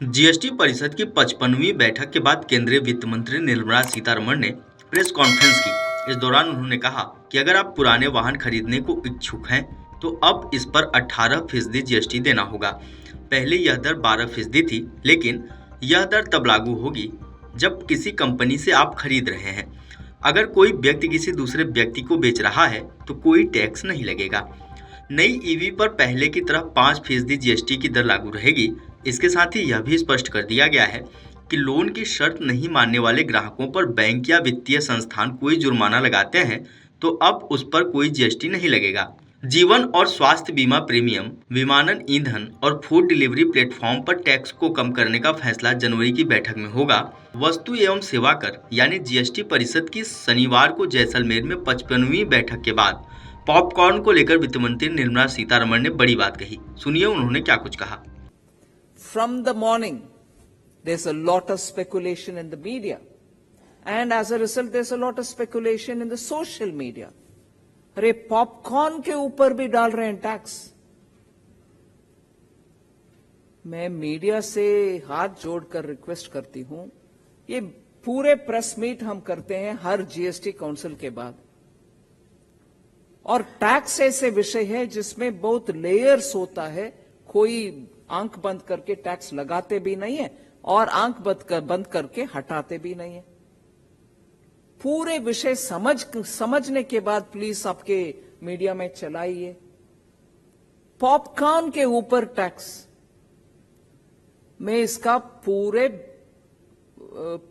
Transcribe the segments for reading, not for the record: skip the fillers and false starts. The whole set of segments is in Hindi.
जीएसटी परिषद की 55वीं बैठक के बाद केंद्रीय वित्त मंत्री निर्मला सीतारमण ने प्रेस कॉन्फ्रेंस की। इस दौरान उन्होंने कहा कि अगर आप पुराने वाहन खरीदने को इच्छुक हैं तो अब इस पर 18% जीएसटी देना होगा। पहले यह दर 12% थी, लेकिन यह दर तब लागू होगी जब किसी कंपनी से आप खरीद रहे हैं। अगर कोई व्यक्ति किसी दूसरे व्यक्ति को बेच रहा है तो कोई टैक्स नहीं लगेगा। नई ईवी पर पहले की तरह 5% जीएसटी की दर लागू रहेगी। इसके साथ ही यह भी स्पष्ट कर दिया गया है कि लोन की शर्त नहीं मानने वाले ग्राहकों पर बैंक या वित्तीय संस्थान कोई जुर्माना लगाते हैं तो अब उस पर कोई जीएसटी नहीं लगेगा। जीवन और स्वास्थ्य बीमा प्रीमियम, विमानन ईंधन और फूड डिलीवरी प्लेटफॉर्म पर टैक्स को कम करने का फैसला जनवरी की बैठक में होगा। वस्तु एवं सेवा कर यानी जीएसटी परिषद की शनिवार को जैसलमेर में 55वीं बैठक के बाद पॉपकॉर्न को लेकर वित्त मंत्री निर्मला सीतारमण ने बड़ी बात कही। सुनिए उन्होंने क्या कुछ कहा। From the morning, there's a lot of speculation in the media. And as a result, there's a lot of speculation in the social media. अरे पॉपकॉर्न के ऊपर भी डाल रहे हैं टैक्स। मैं मीडिया से हाथ जोड़कर रिक्वेस्ट करती हूं, ये पूरे प्रेस मीट हम करते हैं हर जीएसटी काउंसिल के बाद, और टैक्स ऐसे विषय है जिसमें बहुत लेयर्स होता है। कोई आंख बंद करके टैक्स लगाते भी नहीं है और आंख बंद करके हटाते भी नहीं है। पूरे विषय समझने के बाद प्लीज आपके मीडिया में चलाइए। पॉपकॉर्न के ऊपर टैक्स, मैं इसका पूरे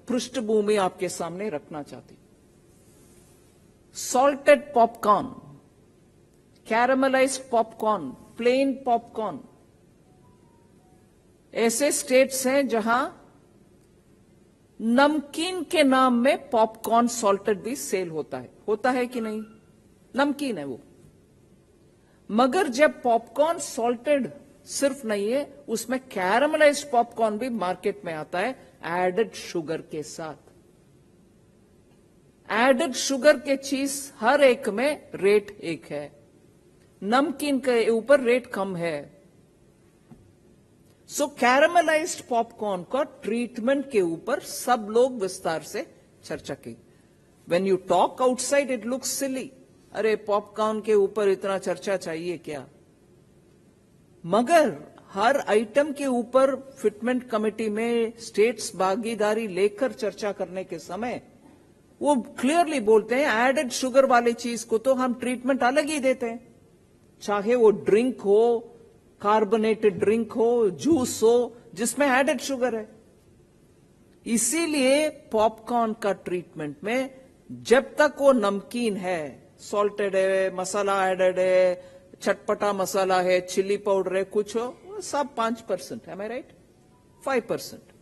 पृष्ठभूमि आपके सामने रखना चाहती हूं। Salted popcorn, caramelised popcorn, plain popcorn, ऐसे स्टेट्स हैं जहां नमकीन के नाम में पॉपकॉर्न सॉल्टेड भी सेल होता है कि नहीं? नमकीन है वो, मगर जब पॉपकॉर्न सॉल्टेड सिर्फ नहीं है, उसमें कैरामलाइज्ड पॉपकॉर्न भी मार्केट में आता है एडेड शुगर के साथ। एडेड शुगर के चीज हर एक में रेट एक है, नमकीन के ऊपर रेट कम है। सो कैरामलाइज्ड पॉपकॉर्न का ट्रीटमेंट के ऊपर सब लोग विस्तार से चर्चा की। When you talk outside it looks silly, अरे पॉपकॉर्न के ऊपर इतना चर्चा चाहिए क्या? मगर हर आइटम के ऊपर फिटमेंट कमेटी में स्टेट्स भागीदारी लेकर चर्चा करने के समय वो क्लियरली बोलते हैं एडेड शुगर वाली चीज को तो हम ट्रीटमेंट अलग ही देते हैं, चाहे वो ड्रिंक हो, कार्बोनेटेड ड्रिंक हो, जूस हो, जिसमें एडेड शुगर है। इसीलिए पॉपकॉर्न का ट्रीटमेंट में जब तक वो नमकीन है, सॉल्टेड है, मसाला एडेड है, चटपटा मसाला है, चिली पाउडर है, कुछ हो, सब 5%, am I right? 5%.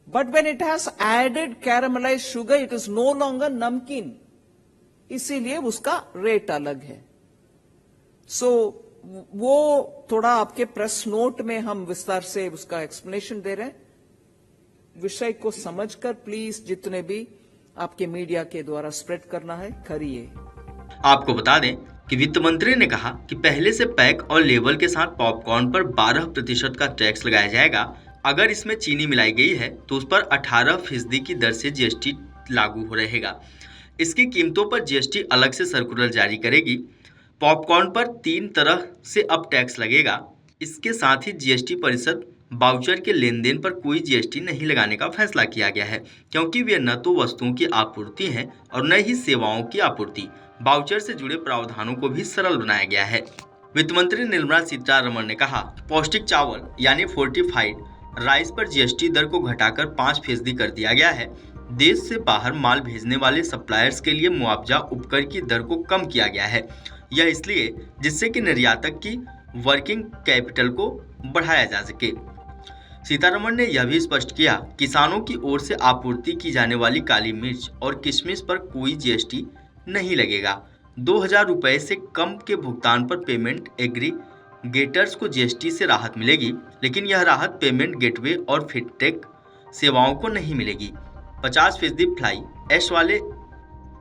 But when it has added caramelized sugar, it is no longer नमकीन, इसीलिए उसका रेट अलग है। वो थोड़ा आपके प्रेस नोट में हम विस्तार से उसका एक्सप्लेनेशन दे रहे हैं। विषय को समझकर प्लीज जितने भी आपके मीडिया के द्वारा स्प्रेड करना है करिए। आपको बता दें कि वित्त मंत्री ने कहा कि पहले से पैक और लेबल के साथ पॉपकॉर्न पर 12% का टैक्स लगाया जाएगा। अगर इसमें चीनी मिलाई गई है तो उस पर 18% की दर से जीएसटी लागू हो रहेगा। इसकी कीमतों पर जीएसटी अलग से सर्कुलर जारी करेगी। पॉपकॉर्न पर 3 तरह से अब टैक्स लगेगा। इसके साथ ही जीएसटी परिषद बाउचर के लेन देन पर कोई जीएसटी नहीं लगाने का फैसला किया गया है, क्योंकि वे न तो वस्तुओं की आपूर्ति हैं और न ही सेवाओं की आपूर्ति। बाउचर से जुड़े प्रावधानों को भी सरल बनाया गया है। वित्त मंत्री निर्मला सीतारमण ने कहा, पौष्टिक चावल यानी फोर्टिफाइड राइस पर जीएसटी दर को घटाकर 5% कर दिया गया है। देश से बाहर माल भेजने वाले सप्लायर्स के लिए मुआवजा उपकर की दर को कम किया गया है। यह इसलिए जिससे कि निर्यातक की वर्किंग कैपिटल को बढ़ाया जा सके। सीतारमण ने यह भी स्पष्ट किया, किसानों की ओर से आपूर्ति की जाने वाली काली मिर्च और किशमिश पर कोई जीएसटी नहीं लगेगा। 2000 रुपए से कम के भुगतान पर पेमेंट एग्रीगेटर्स को जीएसटी से राहत मिलेगी, लेकिन यह राहत पेमेंट गेटवे और फिनटेक सेवाओं को नहीं मिलेगी। 50% फ्लाई ऐश वाले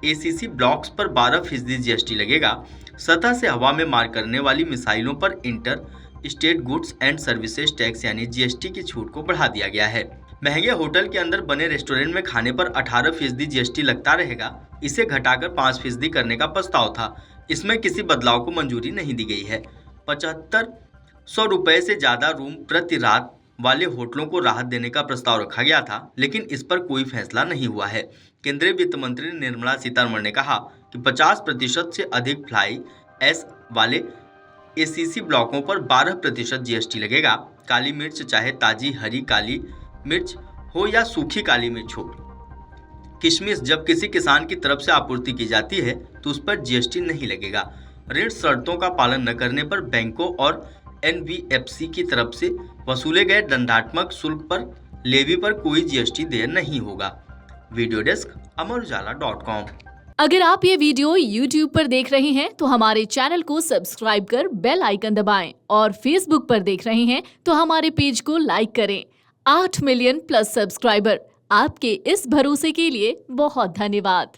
एसीसी ब्लॉक्स पर 12% जीएसटी लगेगा। सतह से हवा में मार करने वाली मिसाइलों पर inter state goods and services tax यानी जीएसटी की छूट को बढ़ा दिया गया है। महंगे होटल के अंदर बने रेस्टोरेंट में खाने पर 18% जीएसटी लगता रहेगा। इसे घटाकर 5% करने का प्रस्ताव था। इसमें किसी बदलाव को मंजूरी नहीं दी गई है। 7500 रुपए से ज्यादा रूम प्रति रात वाले होटलों को राहत देने का प्रस्ताव रखा गया था, लेकिन इस पर कोई फैसला नहीं हुआ है। केंद्रीय वित्त मंत्री निर्मला सीतारमण ने कहा कि 50% से अधिक फ्लाई ऐश वाले एसीसी ब्लॉकों पर 12% जीएसटी लगेगा। काली मिर्च चाहे ताजी हरी काली मिर्च हो या सूखी काली मिर्च हो, किशमिश जब किसी किसान की तरफ से आपूर्ति की जाती है तो उस पर जीएसटी नहीं लगेगा। ऋण शर्तों का पालन न करने पर बैंकों और एनबीएफसी की तरफ से वसूले गए दंडात्मक शुल्क पर लेवी पर कोई जीएसटी देय नहीं होगा। Video desk Amar Ujala. अगर आप ये वीडियो YouTube पर देख रहे हैं तो हमारे चैनल को सब्सक्राइब कर बेल आइकन दबाएं और Facebook पर देख रहे हैं तो हमारे पेज को लाइक करें। 8 मिलियन प्लस सब्सक्राइबर, आपके इस भरोसे के लिए बहुत धन्यवाद।